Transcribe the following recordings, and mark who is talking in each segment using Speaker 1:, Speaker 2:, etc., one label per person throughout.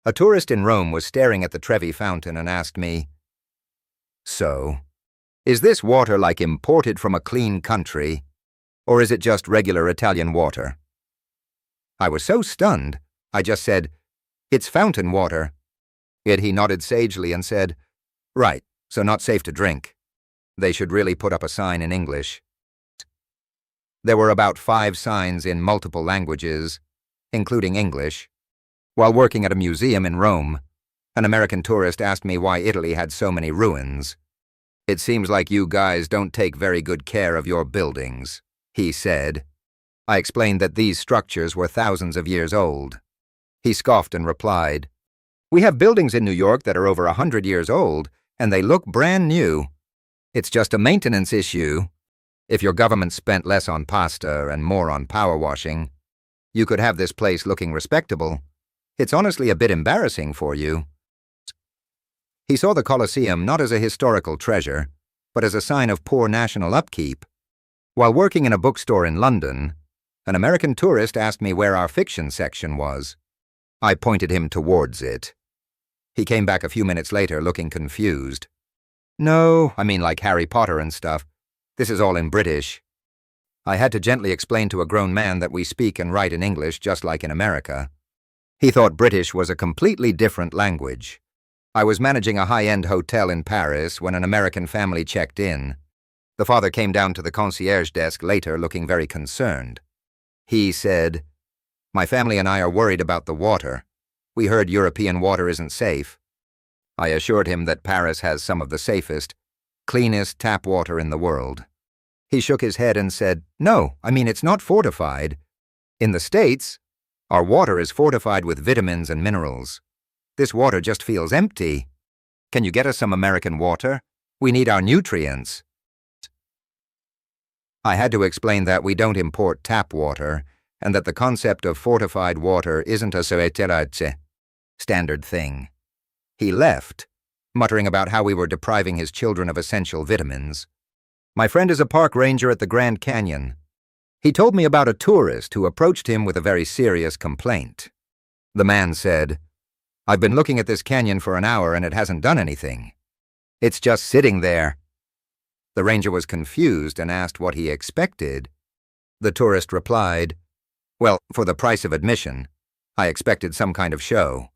Speaker 1: A tourist in Rome was staring at the Trevi fountain and asked me, "So, is this water like imported from a clean country, or is it just regular Italian water?" I was so stunned, I just said, "It's fountain water." Yet he nodded sagely and said, "Right, so not safe to drink. They should really put up a sign in English." There were about 5 signs in multiple languages, including English. While working at a museum in Rome, an American tourist asked me why Italy had so many ruins. "It seems like you guys don't take very good care of your buildings," he said. I explained that these structures were thousands of years old. He scoffed and replied, "We have buildings in New York that are over 100 years old, and they look brand new. It's just a maintenance issue. If your government spent less on pasta and more on power washing, you could have this place looking respectable. It's honestly a bit embarrassing for you." He saw the Colosseum not as a historical treasure, but as a sign of poor national upkeep. While working in a bookstore in London, an American tourist asked me where our fiction section was. I pointed him towards it. He came back a few minutes later looking confused. "No, I mean like Harry Potter and stuff. This is all in British." I had to gently explain to a grown man that we speak and write in English just like in America. He thought British was a completely different language. I was managing a high-end hotel in Paris when an American family checked in. The father came down to the concierge desk later looking very concerned. He said, "My family and I are worried about the water. We heard European water isn't safe." I assured him that Paris has some of the safest, cleanest tap water in the world. He shook his head and said, "No, I mean it's not fortified. In the States, our water is fortified with vitamins and minerals. This water just feels empty. Can you get us some American water? We need our nutrients." I had to explain that we don't import tap water and that the concept of fortified water isn't a standard thing. He left, muttering about how we were depriving his children of essential vitamins. My friend is a park ranger at the Grand Canyon. He told me about a tourist who approached him with a very serious complaint. The man said, "I've been looking at this canyon for an hour and it hasn't done anything. It's just sitting there." The ranger was confused and asked what he expected. The tourist replied, "Well, for the price of admission, I expected some kind of show.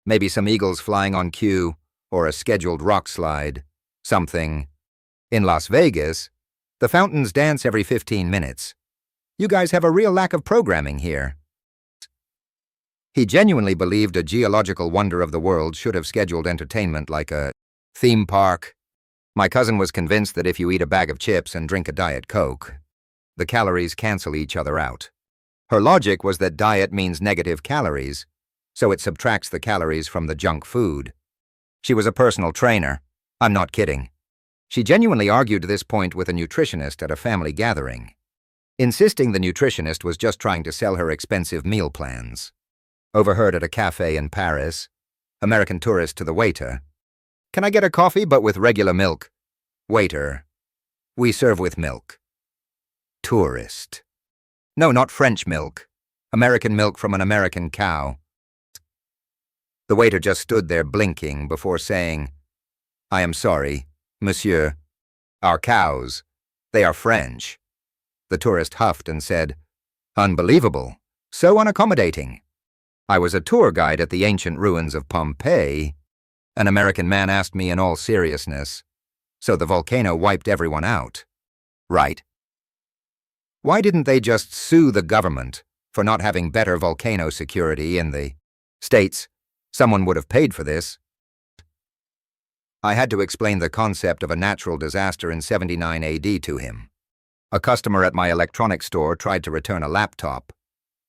Speaker 1: Maybe some eagles flying on cue, or a scheduled rock slide, something. In Las Vegas, the fountains dance every 15 minutes. You guys have a real lack of programming here." He genuinely believed a geological wonder of the world should have scheduled entertainment like a theme park. My cousin was convinced that if you eat a bag of chips and drink a Diet Coke, the calories cancel each other out. Her logic was that diet means negative calories, so it subtracts the calories from the junk food. She was a personal trainer. I'm not kidding. She genuinely argued this point with a nutritionist at a family gathering, insisting the nutritionist was just trying to sell her expensive meal plans. Overheard at a cafe in Paris, American tourist to the waiter, "Can I get a coffee but with regular milk?" Waiter, "We serve with milk." Tourist, "No, not French milk. American milk from an American cow." The waiter just stood there blinking before saying, "I am sorry, monsieur. Our cows, they are French." The tourist huffed and said, "Unbelievable. So unaccommodating. I was a tour guide at the ancient ruins of Pompeii." An American man asked me in all seriousness, "So the volcano wiped everyone out, right? Why didn't they just sue the government for not having better volcano security in the States? Someone would have paid for this." I had to explain the concept of a natural disaster in 79 AD to him. A customer at my electronics store tried to return a laptop.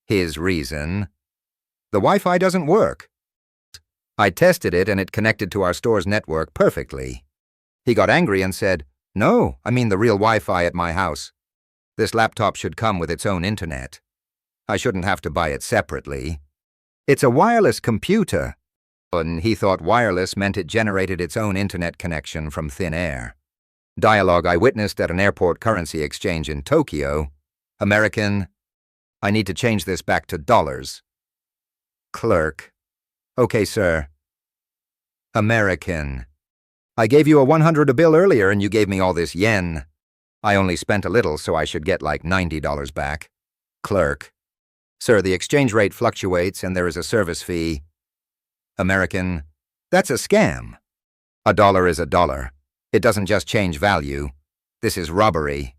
Speaker 1: His reason: "The Wi-Fi doesn't work." I tested it and it connected to our store's network perfectly. He got angry and said, "No, I mean the real Wi-Fi at my house. This laptop should come with its own internet. I shouldn't have to buy it separately. It's a wireless computer." And he thought wireless meant it generated its own internet connection from thin air. Dialogue I witnessed at an airport currency exchange in Tokyo. American, "I need to change this back to dollars." Clerk, Okay, sir. American. I gave you a 100 bill earlier and you gave me all this yen. I only spent a little, so I should get like $90 back. Clerk. Sir, the exchange rate fluctuates and there is a service fee. American. That's a scam. A dollar is a dollar. It doesn't just change value. This is robbery.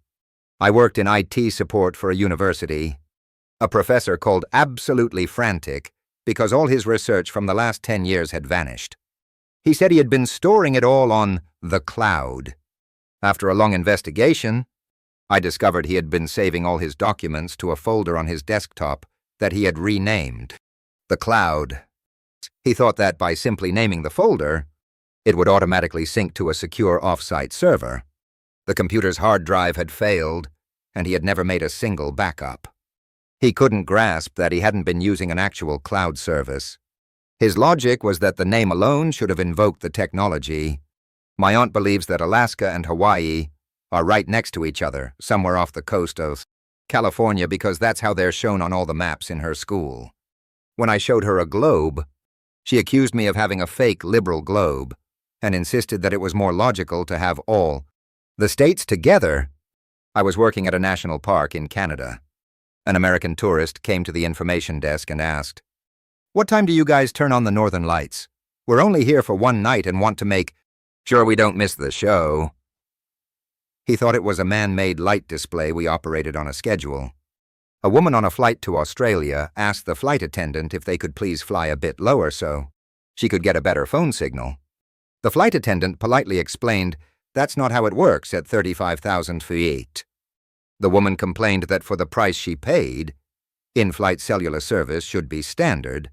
Speaker 1: I worked in IT support for a university. A professor called absolutely frantic because all his research from the last 10 years had vanished. He said he had been storing it all on the cloud. After a long investigation, I discovered he had been saving all his documents to a folder on his desktop that he had renamed the cloud. He thought that by simply naming the folder, it would automatically sync to a secure off-site server. The computer's hard drive had failed, and he had never made a single backup. He couldn't grasp that he hadn't been using an actual cloud service. His logic was that the name alone should have invoked the technology. My aunt believes that Alaska and Hawaii are right next to each other, somewhere off the coast of California, because that's how they're shown on all the maps in her school. When I showed her a globe, she accused me of having a fake liberal globe and insisted that it was more logical to have all the states together. I was working at a national park in Canada. An American tourist came to the information desk and asked, "What time do you guys turn on the northern lights? We're only here for one night and want to make sure we don't miss the show." He thought it was a man-made light display we operated on a schedule. A woman on a flight to Australia asked the flight attendant if they could please fly a bit lower so she could get a better phone signal. The flight attendant politely explained that's not how it works at 35,000 feet. The woman complained that for the price she paid, in-flight cellular service should be standard.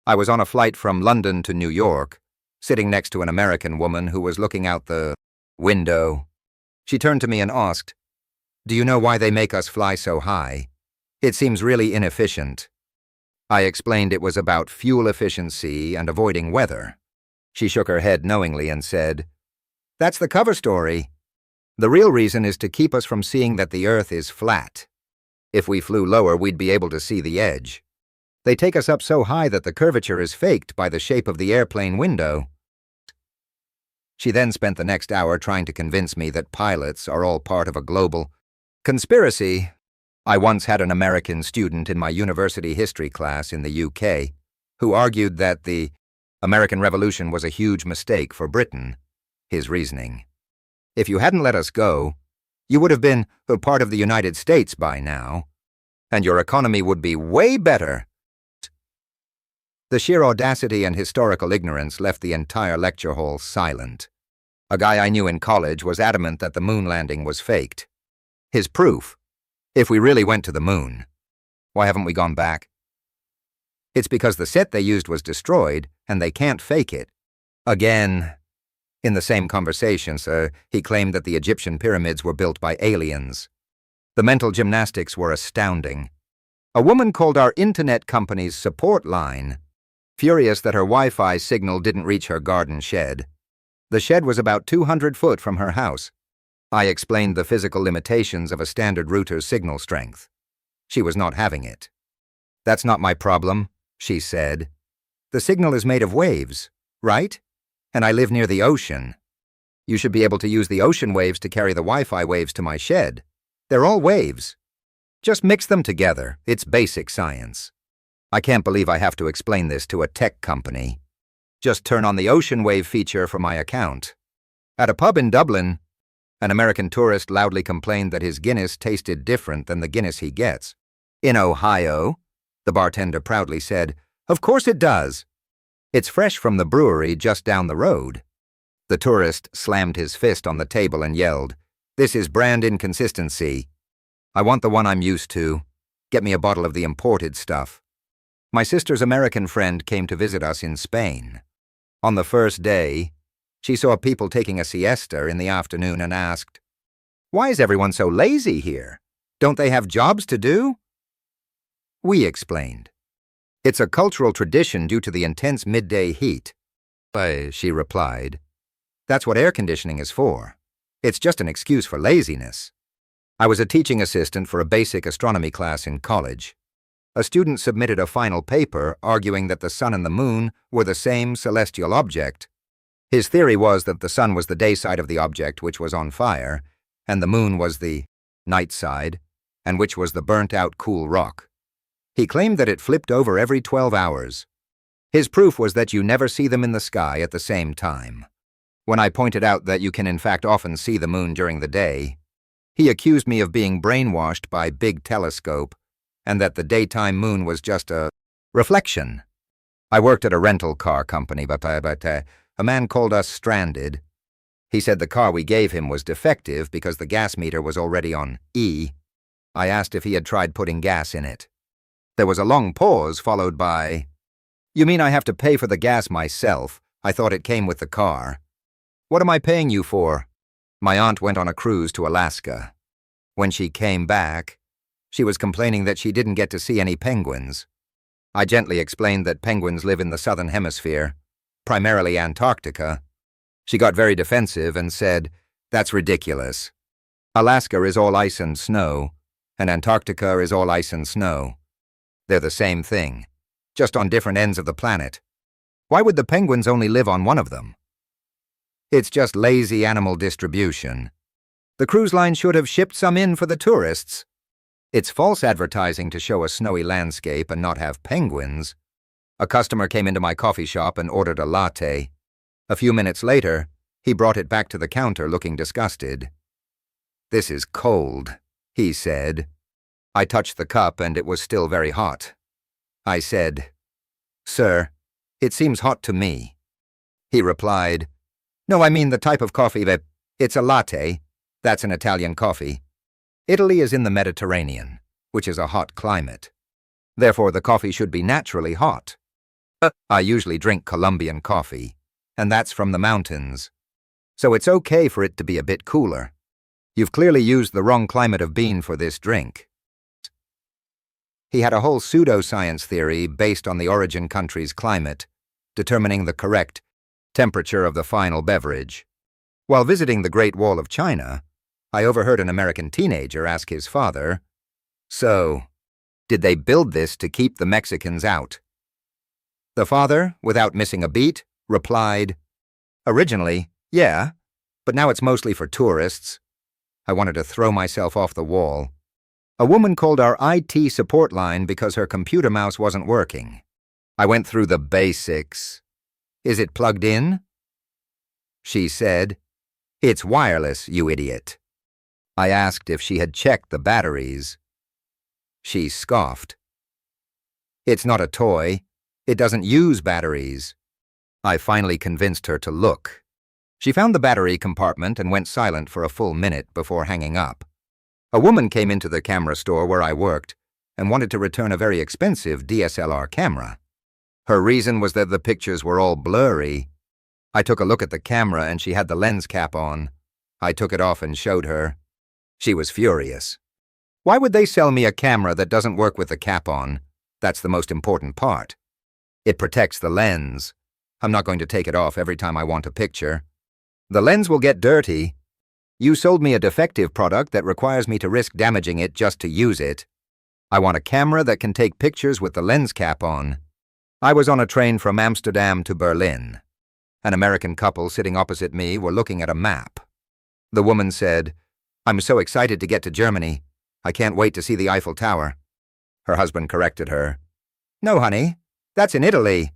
Speaker 1: I was on a flight from London to New York, sitting next to an American woman who was looking out the window. She turned to me and asked, "Do you know why they make us fly so high? It seems really inefficient." I explained it was about fuel efficiency and avoiding weather. She shook her head knowingly and said, "That's the cover story. The real reason is to keep us from seeing that the Earth is flat. If we flew lower, we'd be able to see the edge. They take us up so high that the curvature is faked by the shape of the airplane window." She then spent the next hour trying to convince me that pilots are all part of a global conspiracy. I once had an American student in my university history class in the UK who argued that the American Revolution was a huge mistake for Britain. His reasoning: "If you hadn't let us go, you would have been a part of the United States by now, and your economy would be way better." The sheer audacity and historical ignorance left the entire lecture hall silent. A guy I knew in college was adamant that the moon landing was faked. His proof: if we really went to the moon, why haven't we gone back? It's because the set they used was destroyed, and they can't fake it. Again. In the same conversation, he claimed that the Egyptian pyramids were built by aliens. The mental gymnastics were astounding. A woman called our internet company's support line, furious that her Wi-Fi signal didn't reach her garden shed. The shed was about 200 foot from her house. I explained the physical limitations of a standard router's signal strength. She was not having it. "That's not my problem," she said. "The signal is made of waves, right? And I live near the ocean. You should be able to use the ocean waves to carry the Wi-Fi waves to my shed. They're all waves. Just mix them together. It's basic science. I can't believe I have to explain this to a tech company. Just turn on the ocean wave feature for my account." At a pub in Dublin, an American tourist loudly complained that his Guinness tasted different than the Guinness he gets. "In Ohio," the bartender proudly said, "Of course it does. It's fresh from the brewery just down the road." The tourist slammed his fist on the table and yelled, "This is brand inconsistency. I want the one I'm used to. Get me a bottle of the imported stuff." My sister's American friend came to visit us in Spain. On the first day, she saw people taking a siesta in the afternoon and asked, "Why is everyone so lazy here? Don't they have jobs to do?" We explained. "It's a cultural tradition due to the intense midday heat." She replied, "That's what air conditioning is for. It's just an excuse for laziness." I was a teaching assistant for a basic astronomy class in college. A student submitted a final paper arguing that the sun and the moon were the same celestial object. His theory was that the sun was the day side of the object, which was on fire, and the moon was the night side, and which was the burnt-out cool rock. He claimed that it flipped over every 12 hours. His proof was that you never see them in the sky at the same time. When I pointed out that you can in fact often see the moon during the day, he accused me of being brainwashed by big telescope and that the daytime moon was just a reflection. I worked at a rental car company, but a man called us stranded. He said the car we gave him was defective because the gas meter was already on E. I asked if he had tried putting gas in it. There was a long pause followed by, "You mean I have to pay for the gas myself? I thought it came with the car." "What am I paying you for?" My aunt went on a cruise to Alaska. When she came back, she was complaining that she didn't get to see any penguins. I gently explained that penguins live in the southern hemisphere, primarily Antarctica. She got very defensive and said, "That's ridiculous. Alaska is all ice and snow, and Antarctica is all ice and snow. They're the same thing, just on different ends of the planet. Why would the penguins only live on one of them?" It's just lazy animal distribution. The cruise line should have shipped some in for the tourists. It's false advertising to show a snowy landscape and not have penguins. A customer came into my coffee shop and ordered a latte. A few minutes later, he brought it back to the counter looking disgusted. "This is cold," he said. I touched the cup and it was still very hot. I said, "Sir, it seems hot to me." He replied, "No, I mean the type of coffee that... It's a latte. That's an Italian coffee. Italy is in the Mediterranean, which is a hot climate. Therefore, the coffee should be naturally hot. I usually drink Colombian coffee, and that's from the mountains. So it's okay for it to be a bit cooler. You've clearly used the wrong climate of bean for this drink." He had a whole pseudoscience theory based on the origin country's climate, determining the correct temperature of the final beverage. While visiting the Great Wall of China, I overheard an American teenager ask his father, "So, did they build this to keep the Mexicans out?" The father, without missing a beat, replied, "Originally, yeah, but now it's mostly for tourists." I wanted to throw myself off the wall. A woman called our IT support line because her computer mouse wasn't working. I went through the basics. "Is it plugged in?" She said, "It's wireless, you idiot." I asked if she had checked the batteries. She scoffed. "It's not a toy. It doesn't use batteries." I finally convinced her to look. She found the battery compartment and went silent for a full minute before hanging up. A woman came into the camera store where I worked and wanted to return a very expensive DSLR camera. Her reason was that the pictures were all blurry. I took a look at the camera and she had the lens cap on. I took it off and showed her. She was furious. Why would they sell me a camera that doesn't work with the cap on? That's the most important part. It protects the lens. I'm not going to take it off every time I want a picture. The lens will get dirty. You sold me a defective product that requires me to risk damaging it just to use it. I want a camera that can take pictures with the lens cap on. I was on a train from Amsterdam to Berlin. An American couple sitting opposite me were looking at a map. The woman said, "I'm so excited to get to Germany. I can't wait to see the Eiffel Tower." Her husband corrected her. "No, honey, that's in Italy."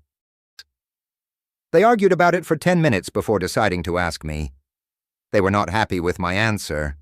Speaker 1: They argued about it for 10 minutes before deciding to ask me. They were not happy with my answer.